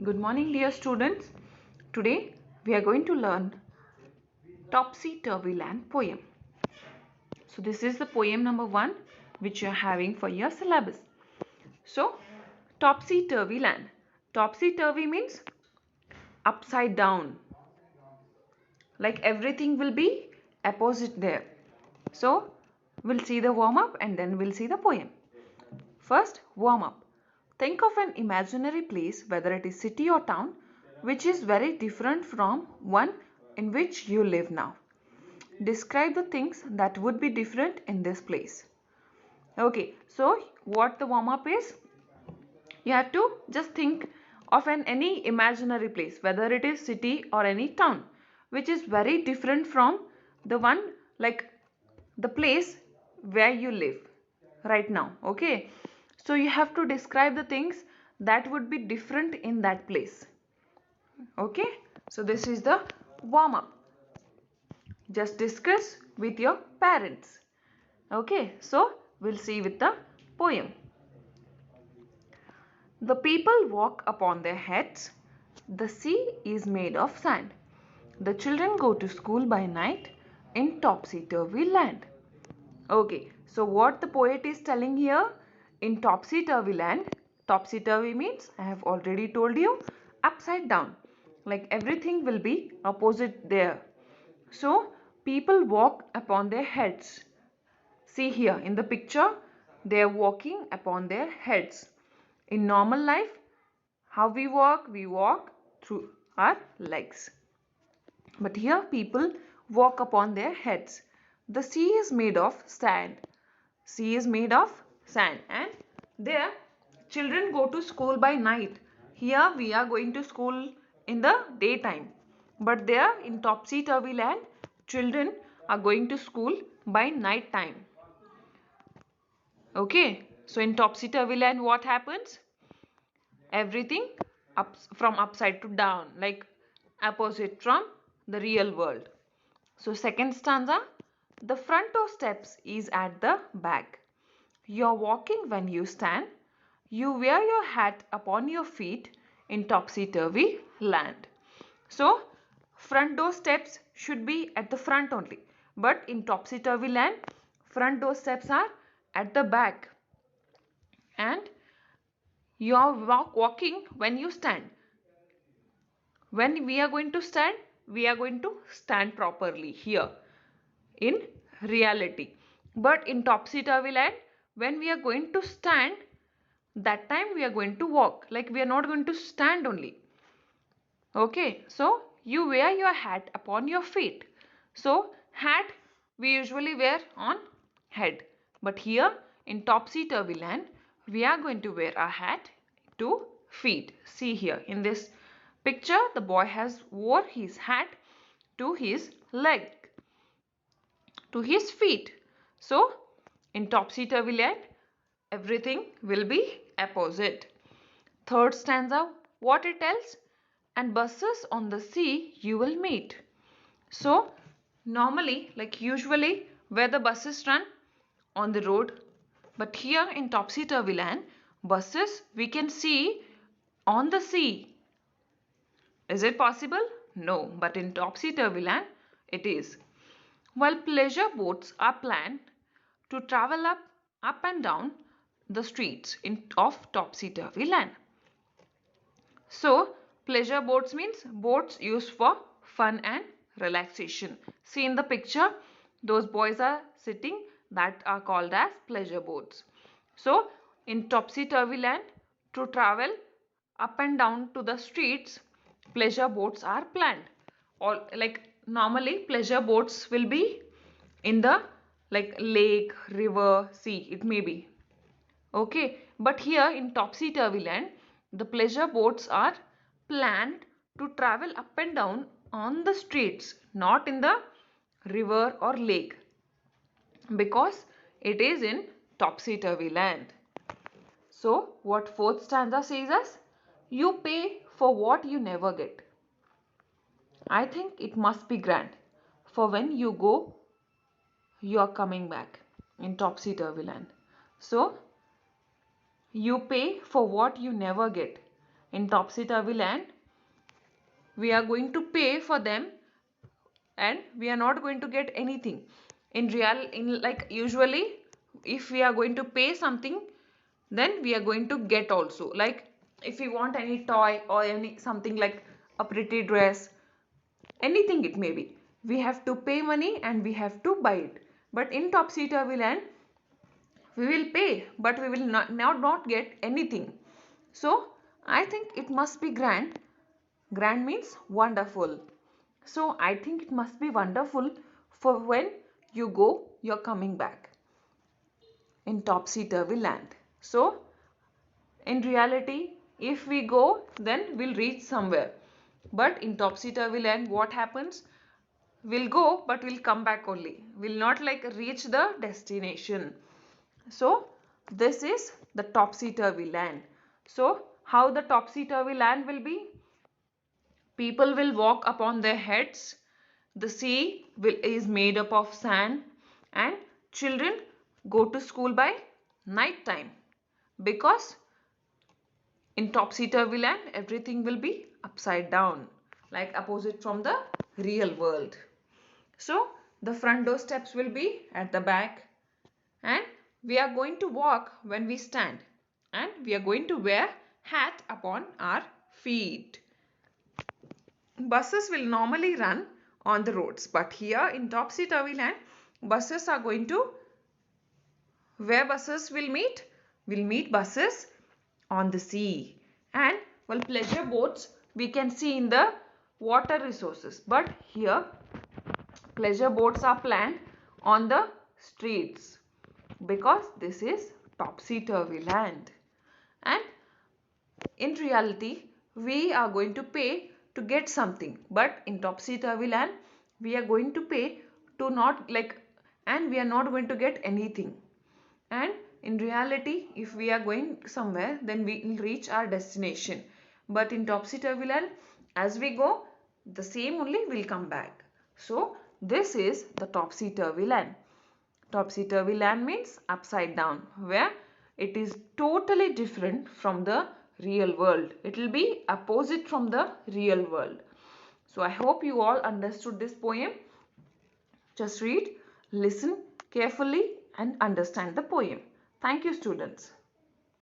Good morning, dear students. Today we are going to learn Topsy Turvy Land poem. So this is the poem number 1 which you are having for your syllabus. So Topsy Turvy Land. Topsy Turvy means upside down. Like everything will be opposite there. So we'll see the warm up and then we'll see the poem. First, warm up. Think of an imaginary place, whether it is city or town, which is very different from one in which you live now. Describe the things that would be different in this place. Okay, so what the warm up is, you have to just think of any imaginary place, whether it is city or any town, which is very different from the one, like the place where you live right now. Okay, so you have to describe the things that would be different in that place. Okay, so this is the warm up. Just discuss with your parents. Okay, so we'll see with the poem. The people walk upon their heads. The sea is made of sand. The children go to school by night in topsy-turvy land. Okay, so what the poet is telling here, in topsy-turvy land, topsy-turvy means, I have already told you, upside down. Like everything will be opposite there. So people walk upon their heads. See here in the picture, they are walking upon their heads. In normal life, how we walk through our legs. But here people walk upon their heads. The sea is made of sand. Sea is made of sand, and there children go to school by night. Here we are going to school in the daytime. But there in topsy-turvy land, children are going to school by night time. Okay, so in topsy-turvy land what happens? Everything up from upside to down, like opposite from the real world. So second stanza, the front door steps is at the back. You're walking when you stand. You wear your hat upon your feet in topsy-turvy land. So front door steps should be at the front only. But in topsy-turvy land, front door steps are at the back. And you are walking when you stand. When we are going to stand, we are going to stand properly here in reality. But in topsy-turvy land, when we are going to stand, that time we are going to walk. Like we are not going to stand only. Okay, so you wear your hat upon your feet. So hat we usually wear on head. But here in topsy-turvy land, we are going to wear a hat to feet. See here in this picture, the boy has wore his hat to his leg, to his feet. So in topsy-turvy land, everything will be opposite. Third stanza, what it tells? And buses on the sea you will meet. So normally, like usually, where the buses run on the road, but here in topsy-turvy land, buses we can see on the sea. Is it possible? No, but in topsy-turvy land, it is. While pleasure boats are planned to travel up and down the streets of topsy-turvy land. So pleasure boats means boats used for fun and relaxation. See in the picture, those boys are sitting, that are called as pleasure boats. So in topsy-turvy land, to travel up and down to the streets, pleasure boats are planned. Or like normally pleasure boats will be in the like lake, river, sea, it may be. Okay, but here in topsy-turvy land, the pleasure boats are planned to travel up and down on the streets, not in the river or lake, because it is in topsy-turvy land. So, what fourth stanza says us? You pay for what you never get. I think it must be grand, for when you go, you are coming back in topsy-turvy land. So, you pay for what you never get. in topsy-turvy land, we are going to pay for them and we are not going to get anything. In like usually, if we are going to pay something, then we are going to get also. Like if we want any toy or any something like a pretty dress, anything it may be, we have to pay money and we have to buy it. But in topsy-turvy land, we will pay but we will not get anything. So I think it must be grand. Grand means wonderful. So I think it must be wonderful for when you go, you're coming back in topsy-turvy land. So in reality, if we go, then we'll reach somewhere. But in topsy-turvy land, what happens? We'll go but we'll come back only, we'll not like reach the destination. So this is the topsy-turvy land. So how the topsy-turvy land will be? People will walk upon their heads. The sea is made up of sand, and children go to school by night time, because in topsy-turvy land everything will be upside down, like opposite from the real world. So the front door steps will be at the back, and we are going to walk when we stand, and we are going to wear hat upon our feet. Buses will normally run on the roads, but here in topsy-turvy land, buses are going to, where buses will meet? Will meet buses on the sea. And well, pleasure boats we can see in the water resources, but here pleasure boats are planned on the streets, because this is topsy-turvy land. And in reality, we are going to pay to get something, but in topsy-turvy land, we are going to pay to not like, and we are not going to get anything. And in reality, if we are going somewhere, then we will reach our destination. But in topsy-turvy land, as we go, the same only will come back. So this is the topsy-turvy land. Topsy-turvy land means upside down, where it is totally different from the real world. It will be opposite from the real world. So I hope you all understood this poem. Just read, listen carefully and understand the poem. Thank you, students.